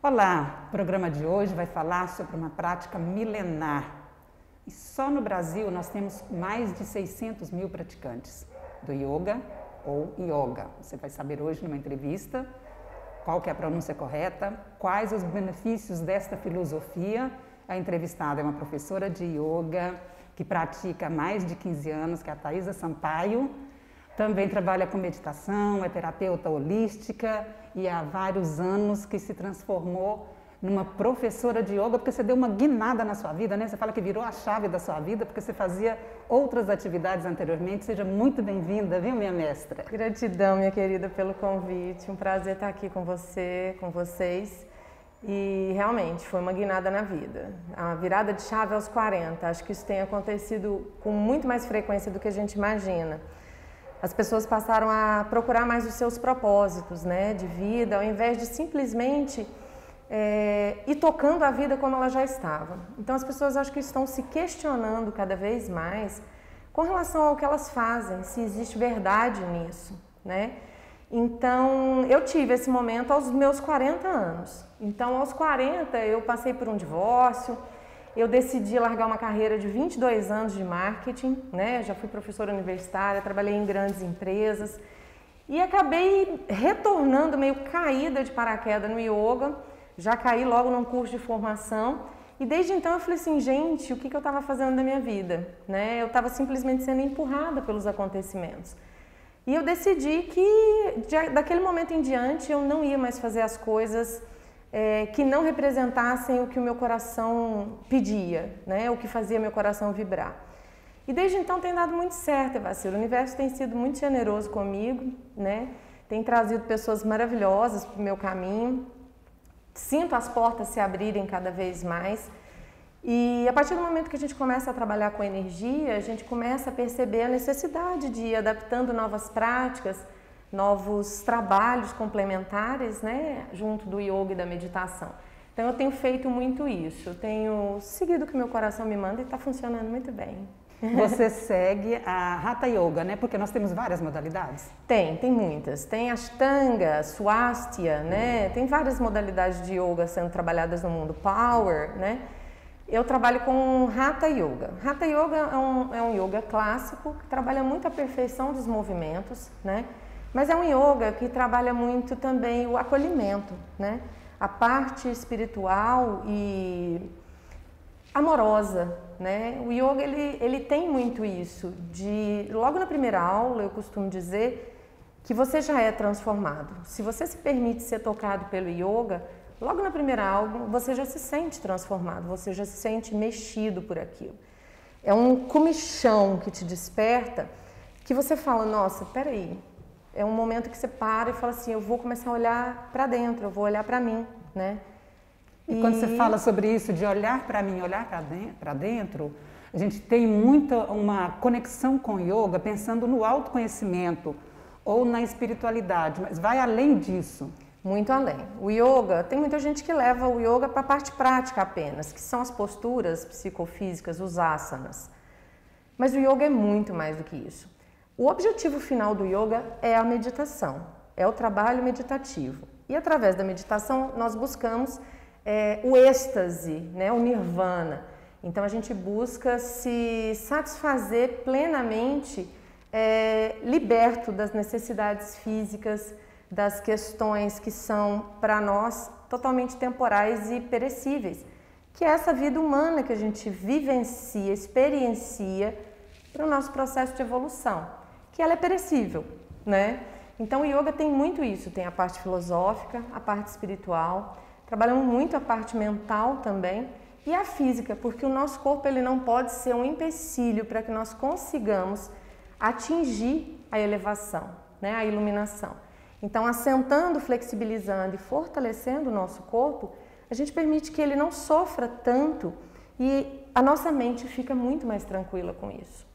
Olá, o programa de hoje vai falar sobre uma prática milenar. E só no Brasil nós temos mais de 600 mil praticantes do yoga ou yoga. Você vai saber hoje numa entrevista qual que é a pronúncia correta, quais os benefícios desta filosofia. A entrevistada é uma professora de yoga que pratica há mais de 15 anos, que é a Thaisa Sampaio. Também trabalha com meditação, é terapeuta holística e há vários anos que se transformou numa professora de yoga, porque você deu uma guinada na sua vida, né? Você fala que virou a chave da sua vida, porque você fazia outras atividades anteriormente. Seja muito bem-vinda, viu, minha mestra? Gratidão, minha querida, pelo convite. Um prazer estar aqui com você, com vocês. E realmente foi uma guinada na vida. A virada de chave aos 40. Acho que isso tem acontecido com muito mais frequência do que a gente imagina. As pessoas passaram a procurar mais os seus propósitos, né, de vida, ao invés de simplesmente ir tocando a vida como ela já estava. Então as pessoas acho que estão se questionando cada vez mais com relação ao que elas fazem, se existe verdade nisso, né? Então eu tive esse momento aos meus 40 anos. Então aos 40 eu passei por um divórcio. Eu decidi largar uma carreira de 22 anos de marketing, né? Já fui professora universitária, trabalhei em grandes empresas e acabei retornando meio caída de paraquedas no yoga. Já caí logo num curso de formação e desde então eu falei assim, gente, o que eu estava fazendo da minha vida, né? Eu estava simplesmente sendo empurrada pelos acontecimentos. E eu decidi que daquele momento em diante eu não ia mais fazer as coisas que não representassem o que o meu coração pedia, né? O que fazia meu coração vibrar. E desde então tem dado muito certo, Evacira. O universo tem sido muito generoso comigo, né? Tem trazido pessoas maravilhosas para o meu caminho. Sinto as portas se abrirem cada vez mais. E a partir do momento que a gente começa a trabalhar com energia, a gente começa a perceber a necessidade de ir adaptando novas práticas, novos trabalhos complementares, né, junto do yoga e da meditação. Então eu tenho feito muito isso, eu tenho seguido o que meu coração me manda e está funcionando muito bem. Você segue a Hatha Yoga, né? Porque nós temos várias modalidades. Tem muitas. Tem Ashtanga, Swastika, né? Tem várias modalidades de yoga sendo trabalhadas no mundo. Power, né? Eu trabalho com Hatha Yoga. Hatha Yoga é um yoga clássico que trabalha muito a perfeição dos movimentos, né? Mas é um yoga que trabalha muito também o acolhimento, né? A parte espiritual e amorosa, né? O yoga ele tem muito isso de logo na primeira aula eu costumo dizer que você já é transformado. Se você se permite ser tocado pelo yoga, logo na primeira aula você já se sente transformado, você já se sente mexido por aquilo. É um comichão que te desperta que você fala, nossa, peraí. É um momento que você para e fala assim, eu vou começar a olhar para dentro, eu vou olhar para mim, né? E quando você fala sobre isso, de olhar para mim, olhar para dentro, a gente tem muita uma conexão com o yoga pensando no autoconhecimento ou na espiritualidade, mas vai além disso. Muito além. O yoga, tem muita gente que leva o yoga para a parte prática apenas, que são as posturas psicofísicas, os asanas. Mas o yoga é muito mais do que isso. O objetivo final do yoga é a meditação, é o trabalho meditativo. E através da meditação nós buscamos o êxtase, né, o nirvana. Então a gente busca se satisfazer plenamente, liberto das necessidades físicas, das questões que são para nós totalmente temporais e perecíveis, que é essa vida humana que a gente vivencia, experiencia para o nosso processo de evolução. Que ela é perecível, né? Então o yoga tem muito isso, tem a parte filosófica, a parte espiritual, trabalhamos muito a parte mental também e a física, porque o nosso corpo ele não pode ser um empecilho para que nós consigamos atingir a elevação, né? A iluminação. Então assentando, flexibilizando e fortalecendo o nosso corpo, a gente permite que ele não sofra tanto e a nossa mente fica muito mais tranquila com isso.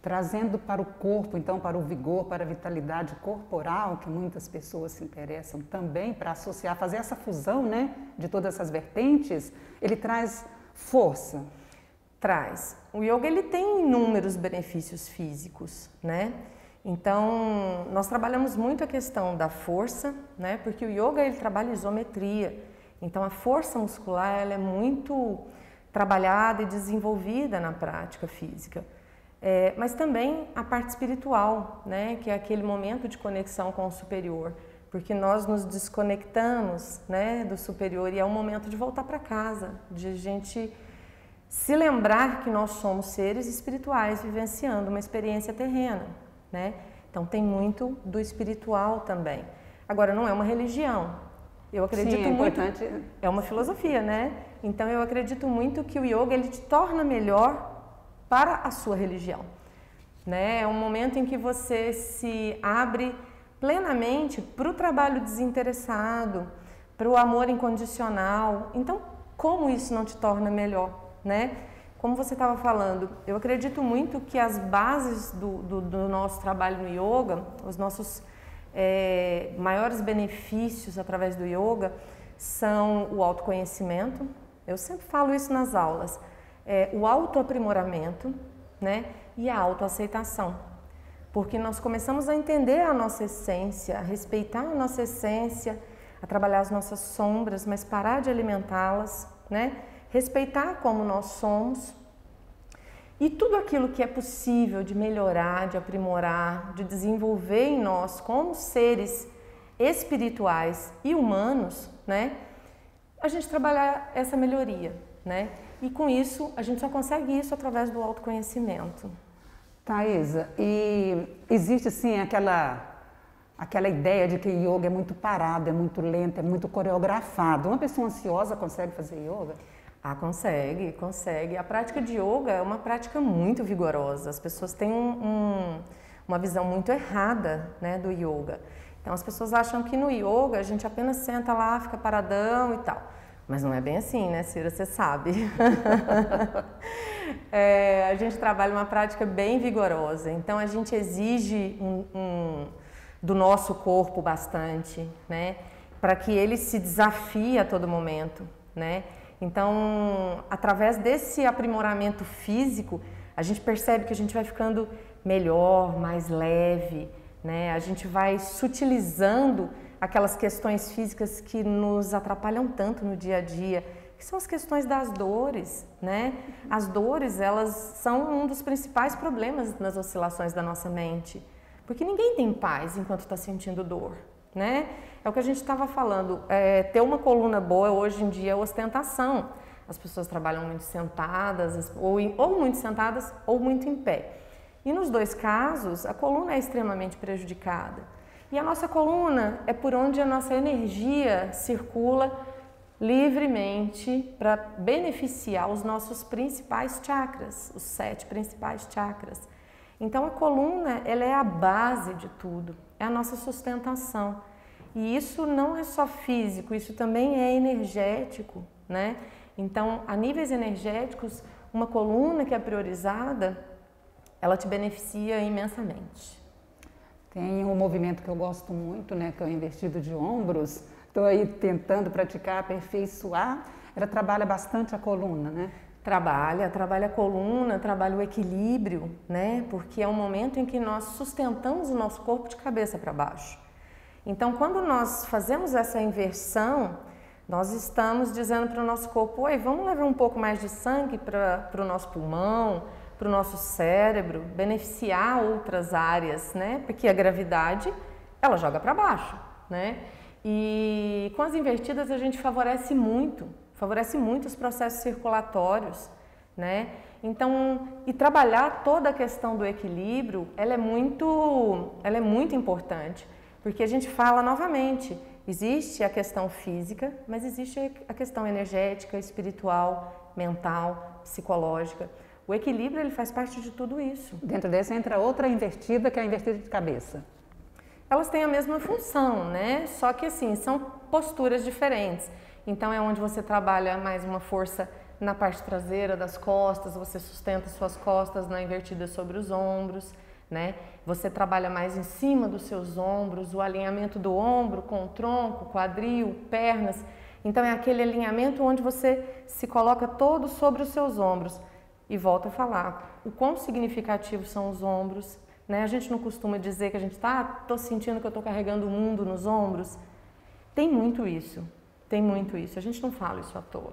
Trazendo para o corpo, então, para o vigor, para a vitalidade corporal, que muitas pessoas se interessam também para associar, fazer essa fusão, né, de todas essas vertentes, ele traz força. Traz. O yoga ele tem inúmeros benefícios físicos, né? Então, nós trabalhamos muito a questão da força, né? Porque o yoga ele trabalha isometria. Então a força muscular ela é muito trabalhada e desenvolvida na prática física. Mas também a parte espiritual, né, que é aquele momento de conexão com o superior, porque nós nos desconectamos, né, do superior e é o momento de voltar para casa, de a gente se lembrar que nós somos seres espirituais vivenciando uma experiência terrena, né? Então tem muito do espiritual também. Agora não é uma religião. Eu acredito muito. É uma filosofia, né? Então eu acredito muito que o yoga ele te torna melhor para a sua religião, né? É um momento em que você se abre plenamente para o trabalho desinteressado, para o amor incondicional. Então, como isso não te torna melhor, né? Como você estava falando, eu acredito muito que as bases do nosso trabalho no yoga, os nossos maiores benefícios através do yoga são o autoconhecimento. Eu sempre falo isso nas aulas. O autoaprimoramento, né? E a autoaceitação. Porque nós começamos a entender a nossa essência, a respeitar a nossa essência, a trabalhar as nossas sombras, mas parar de alimentá-las, né? Respeitar como nós somos e tudo aquilo que é possível de melhorar, de aprimorar, de desenvolver em nós como seres espirituais e humanos, né? A gente trabalhar essa melhoria, né? E com isso, a gente só consegue isso através do autoconhecimento. Thaisa, e existe sim aquela ideia de que yoga é muito parado, é muito lento, é muito coreografado. Uma pessoa ansiosa consegue fazer yoga? Ah, consegue, consegue. A prática de yoga é uma prática muito vigorosa. As pessoas têm uma visão muito errada, né, do yoga. Então as pessoas acham que no yoga a gente apenas senta lá, fica paradão e tal. Mas não é bem assim, né, Cira? Você sabe. A gente trabalha uma prática bem vigorosa, então a gente exige do nosso corpo bastante, né, para que ele se desafie a todo momento, né. Então, através desse aprimoramento físico, a gente percebe que a gente vai ficando melhor, mais leve, né, a gente vai sutilizando aquelas questões físicas que nos atrapalham tanto no dia a dia, que são as questões das dores, né? As dores, elas são um dos principais problemas nas oscilações da nossa mente, porque ninguém tem paz enquanto está sentindo dor, né? É o que a gente estava falando, ter uma coluna boa hoje em dia é ostentação. As pessoas trabalham muito sentadas, ou muito sentadas ou muito em pé. E nos dois casos, a coluna é extremamente prejudicada. E a nossa coluna é por onde a nossa energia circula livremente para beneficiar os nossos principais chakras, os 7 principais chakras. Então a coluna, ela é a base de tudo, é a nossa sustentação. E isso não é só físico, isso também é energético, né? Então, a níveis energéticos, uma coluna que é priorizada, ela te beneficia imensamente. Tem um movimento que eu gosto muito, né, que é o invertido de ombros. Estou aí tentando praticar, aperfeiçoar. Ela trabalha bastante a coluna, né? Trabalha a coluna, trabalha o equilíbrio, né? Porque é um momento em que nós sustentamos o nosso corpo de cabeça para baixo. Então, quando nós fazemos essa inversão, nós estamos dizendo para o nosso corpo, oi, vamos levar um pouco mais de sangue para o nosso pulmão, para o nosso cérebro, beneficiar outras áreas, né? Porque a gravidade, ela joga para baixo, né? E com as invertidas a gente favorece muito os processos circulatórios, né? Então, e trabalhar toda a questão do equilíbrio, ela é muito importante, porque a gente fala novamente, existe a questão física, mas existe a questão energética, espiritual, mental, psicológica. O equilíbrio, ele faz parte de tudo isso. Dentro dessa entra outra invertida, que é a invertida de cabeça. Elas têm a mesma função, né? Só que assim, são posturas diferentes. Então é onde você trabalha mais uma força na parte traseira das costas, você sustenta suas costas na invertida sobre os ombros, né? Você trabalha mais em cima dos seus ombros, o alinhamento do ombro com o tronco, quadril, pernas. Então é aquele alinhamento onde você se coloca todo sobre os seus ombros. E volto a falar, o quão significativos são os ombros, né? A gente não costuma dizer que a gente tô sentindo que eu estou carregando o mundo nos ombros. Tem muito isso, Tem muito isso, a gente não fala isso à toa,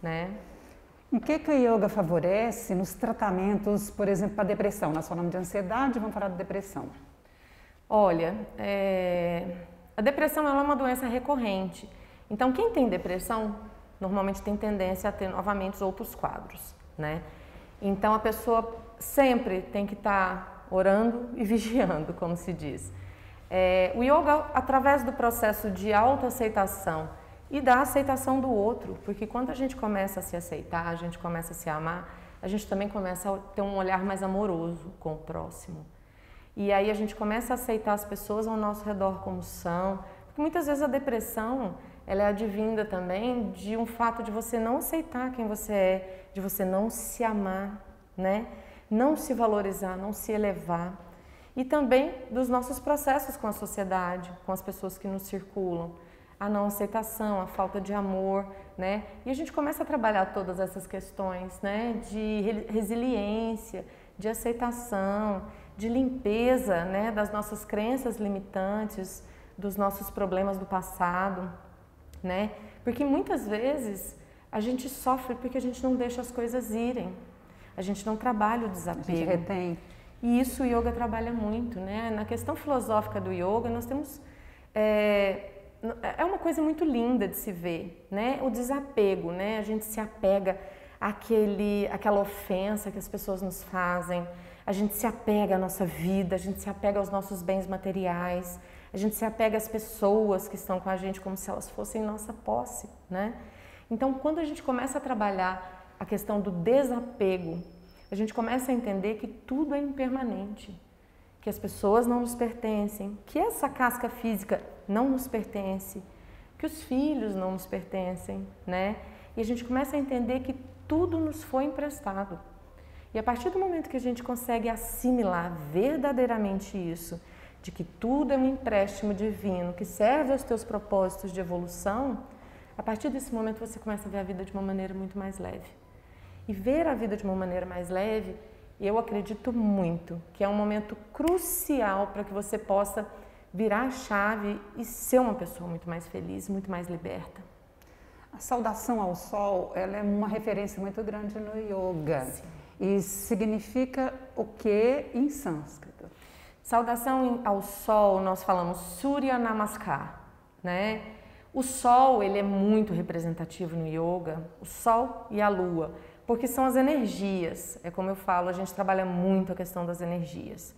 né? O que o yoga favorece nos tratamentos, por exemplo, para depressão? Nós falamos de ansiedade, vamos falar de depressão. Olha, a depressão ela é uma doença recorrente. Então, quem tem depressão, normalmente tem tendência a ter novamente outros quadros, né? Então, a pessoa sempre tem que estar orando e vigiando, como se diz. O yoga, através do processo de autoaceitação e da aceitação do outro, porque quando a gente começa a se aceitar, a gente começa a se amar, a gente também começa a ter um olhar mais amoroso com o próximo. E aí a gente começa a aceitar as pessoas ao nosso redor como são, porque muitas vezes a depressão, ela é advinda também de um fato de você não aceitar quem você é, de você não se amar, né? Não se valorizar, não se elevar. E também dos nossos processos com a sociedade, com as pessoas que nos circulam. A não aceitação, a falta de amor, né? E a gente começa a trabalhar todas essas questões, né? De resiliência, de aceitação, de limpeza, né? Das nossas crenças limitantes, dos nossos problemas do passado, né? Porque muitas vezes a gente sofre porque a gente não deixa as coisas irem. A gente não trabalha o desapego. A gente retém. E isso o yoga trabalha muito, né? Na questão filosófica do yoga, nós temos... É uma coisa muito linda de se ver, né? O desapego, né? A gente se apega àquela ofensa que as pessoas nos fazem, a gente se apega à nossa vida, a gente se apega aos nossos bens materiais, a gente se apega às pessoas que estão com a gente como se elas fossem nossa posse, né? Então, quando a gente começa a trabalhar a questão do desapego, a gente começa a entender que tudo é impermanente, que as pessoas não nos pertencem, que essa casca física não nos pertence, que os filhos não nos pertencem, né? E a gente começa a entender que tudo nos foi emprestado. E a partir do momento que a gente consegue assimilar verdadeiramente isso, de que tudo é um empréstimo divino, que serve aos teus propósitos de evolução, a partir desse momento você começa a ver a vida de uma maneira muito mais leve. E ver a vida de uma maneira mais leve, eu acredito muito que é um momento crucial para que você possa virar a chave e ser uma pessoa muito mais feliz, muito mais liberta. A saudação ao sol, ela é uma referência muito grande no yoga. Sim. E significa o que em sânscrito? Saudação ao sol, nós falamos Surya Namaskar, né? O sol, ele é muito representativo no yoga, o sol e a lua, porque são as energias. É como eu falo, a gente trabalha muito a questão das energias.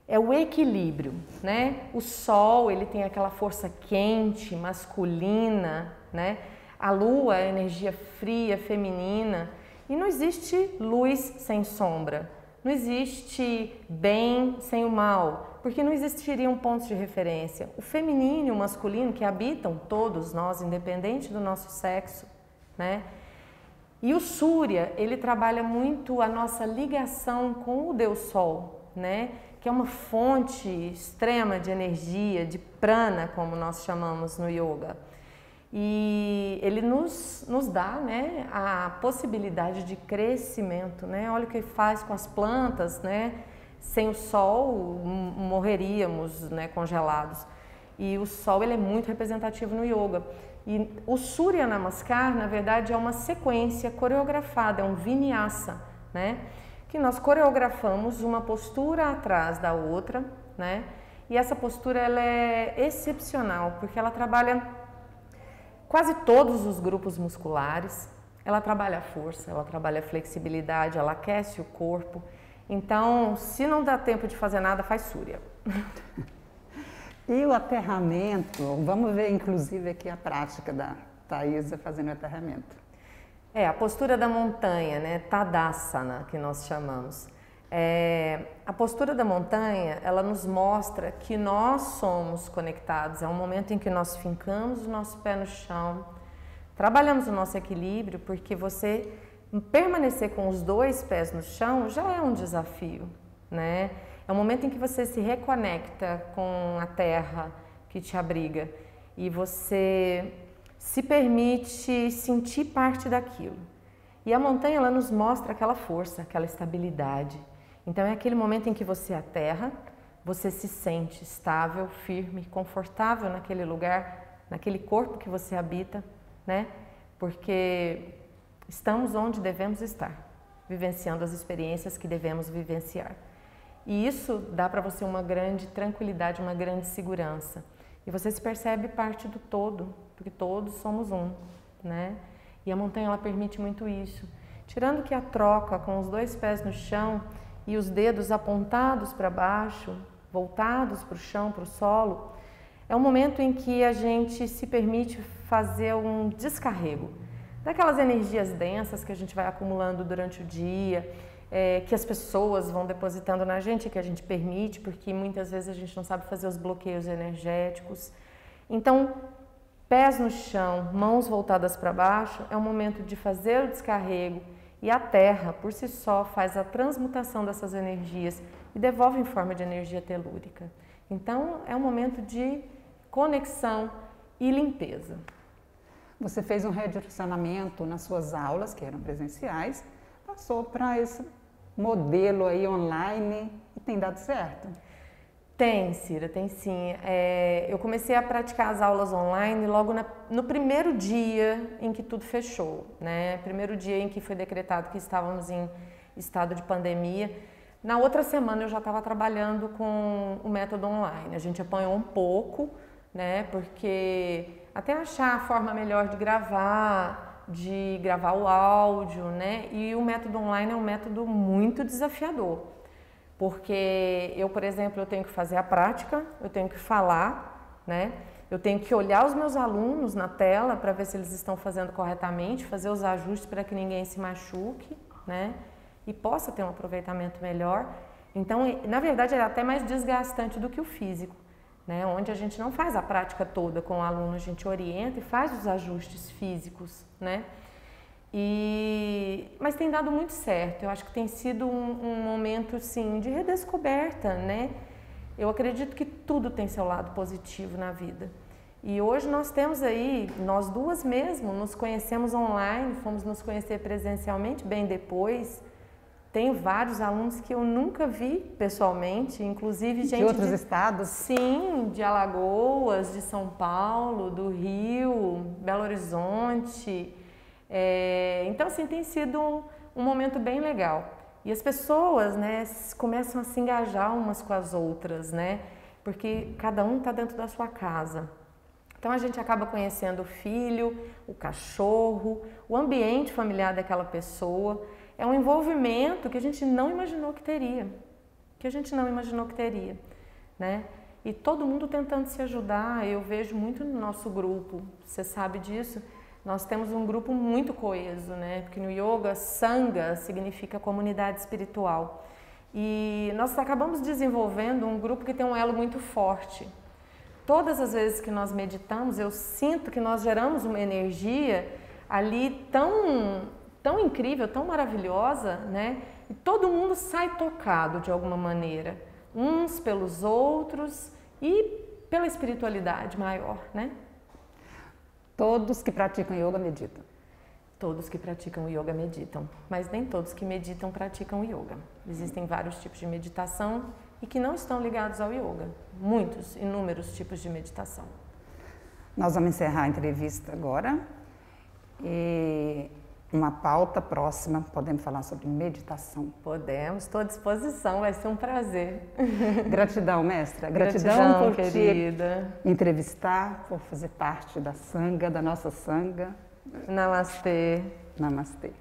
É o equilíbrio, né? O sol, ele tem aquela força quente, masculina, né? A lua é a energia fria, feminina. E não existe luz sem sombra, não existe bem sem o mal, porque não existiriam pontos de referência. O feminino e o masculino que habitam todos nós, independente do nosso sexo, né? E o Surya, ele trabalha muito a nossa ligação com o Deus Sol, né? Que é uma fonte extrema de energia, de prana, como nós chamamos no yoga. E ele nos dá, né, a possibilidade de crescimento, né? Olha o que faz com as plantas, né? Sem o sol morreríamos, né, congelados. E o sol, ele é muito representativo no yoga. E o Surya Namaskar, na verdade, é uma sequência coreografada, é um vinyasa, né? Que nós coreografamos uma postura atrás da outra, né? E essa postura, ela é excepcional, porque ela trabalha quase todos os grupos musculares, ela trabalha a força, ela trabalha a flexibilidade, ela aquece o corpo. Então, se não dá tempo de fazer nada, faz Surya. E o aterramento, vamos ver inclusive aqui a prática da Thaisa fazendo o aterramento. A postura da montanha, né? Tadasana, que nós chamamos. A postura da montanha, ela nos mostra que nós somos conectados. É um momento em que nós fincamos o nosso pé no chão, trabalhamos o nosso equilíbrio, porque você permanecer com os dois pés no chão já é um desafio, né? É um momento em que você se reconecta com a terra que te abriga e você se permite sentir parte daquilo. E a montanha, ela nos mostra aquela força, aquela estabilidade. Então, é aquele momento em que você aterra, você se sente estável, firme, confortável naquele lugar, naquele corpo que você habita, né? Porque estamos onde devemos estar, vivenciando as experiências que devemos vivenciar. E isso dá para você uma grande tranquilidade, uma grande segurança. E você se percebe parte do todo, porque todos somos um, né? E a montanha, ela permite muito isso. Tirando que a troca com os 2 pés no chão e os dedos apontados para baixo, voltados para o chão, para o solo, é um momento em que a gente se permite fazer um descarrego daquelas energias densas que a gente vai acumulando durante o dia, que as pessoas vão depositando na gente, que a gente permite, porque muitas vezes a gente não sabe fazer os bloqueios energéticos. Então, pés no chão, mãos voltadas para baixo, é o momento de fazer o descarrego e a terra, por si só, faz a transmutação dessas energias e devolve em forma de energia telúrica. Então, é um momento de conexão e limpeza. Você fez um redirecionamento nas suas aulas, que eram presenciais, passou para esse modelo aí online e tem dado certo? Tem, Cira, tem sim. Eu comecei a praticar as aulas online logo no primeiro dia em que tudo fechou, né? Primeiro dia em que foi decretado que estávamos em estado de pandemia. Na outra semana eu já estava trabalhando com o método online. A gente apanhou um pouco, né? Porque até achar a forma melhor de gravar o áudio, né? E o método online é um método muito desafiador. Porque eu, por exemplo, eu tenho que fazer a prática, eu tenho que falar, né? Eu tenho que olhar os meus alunos na tela para ver se eles estão fazendo corretamente, fazer os ajustes para que ninguém se machuque, né? E possa ter um aproveitamento melhor. Então, na verdade, é até mais desgastante do que o físico, né? Onde a gente não faz a prática toda com o aluno, a gente orienta e faz os ajustes físicos, né? Mas tem dado muito certo, eu acho que tem sido um momento, sim, de redescoberta, né? Eu acredito que tudo tem seu lado positivo na vida. E hoje nós temos aí, nós duas mesmo, nos conhecemos online, fomos nos conhecer presencialmente bem depois. Tenho vários alunos que eu nunca vi pessoalmente, inclusive gente de outros estados? Sim, de Alagoas, de São Paulo, do Rio, Belo Horizonte. Então, assim, tem sido um momento bem legal. E as pessoas, né, começam a se engajar umas com as outras, né? Porque cada um está dentro da sua casa. Então, a gente acaba conhecendo o filho, o cachorro, o ambiente familiar daquela pessoa. É um envolvimento que a gente não imaginou que teria. Né? E todo mundo tentando se ajudar. Eu vejo muito no nosso grupo, você sabe disso. Nós temos um grupo muito coeso, né? Porque no yoga, sangha significa comunidade espiritual. E nós acabamos desenvolvendo um grupo que tem um elo muito forte. Todas as vezes que nós meditamos, eu sinto que nós geramos uma energia ali tão incrível, tão maravilhosa, né? E todo mundo sai tocado de alguma maneira, uns pelos outros e pela espiritualidade maior, né? Todos que praticam yoga meditam? Todos que praticam yoga meditam, mas nem todos que meditam praticam yoga. Existem vários tipos de meditação e que não estão ligados ao yoga. Muitos, inúmeros tipos de meditação. Nós vamos encerrar a entrevista agora e uma pauta próxima, podemos falar sobre meditação. Podemos, estou à disposição, vai ser um prazer. Gratidão, mestra. Gratidão por querida. Te entrevistar, por fazer parte da sangha, da nossa sangha. Namastê. Namastê.